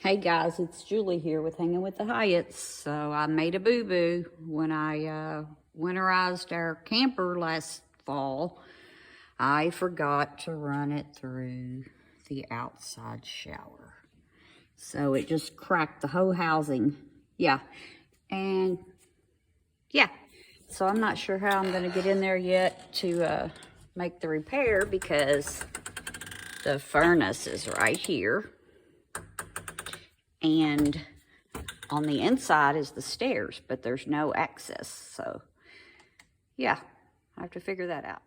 Hey guys, it's Julie here with Hanging with the Hyatts. So I made a boo-boo when I winterized our camper last fall. I forgot to run it through the outside shower. So it just cracked the whole housing. Yeah, and yeah. So I'm not sure how I'm gonna get in there yet to make the repair because the furnace is right here. And on the inside is the stairs, but there's no access. So, yeah, I have to figure that out.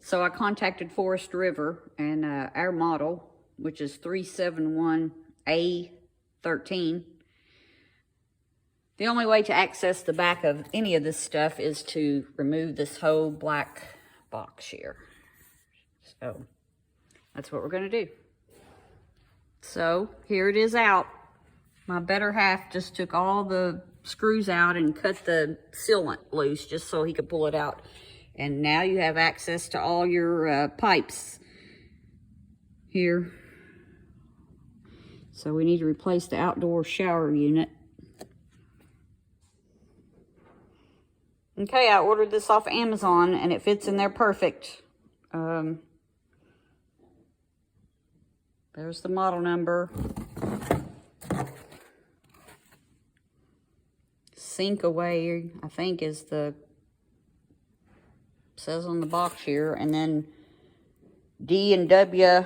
So I contacted Forest River, and our model, which is 371A13, the only way to access the back of any of this stuff is to remove this whole black box here. So that's what we're going to do. So here it is out. My better half just took all the screws out and cut the sealant loose just so he could pull it out. And now you have access to all your pipes here. So we need to replace the outdoor shower unit. Okay, I ordered this off Amazon and it fits in there perfect. There's the model number. Sink away, I think, is the, says on the box here, and then D&W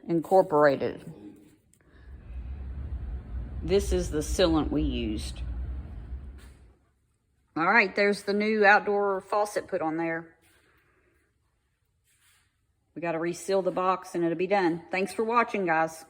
Incorporated. This is the sealant we used. All right, there's the new outdoor faucet put on there. We got to reseal the box and it'll be done. Thanks for watching, guys.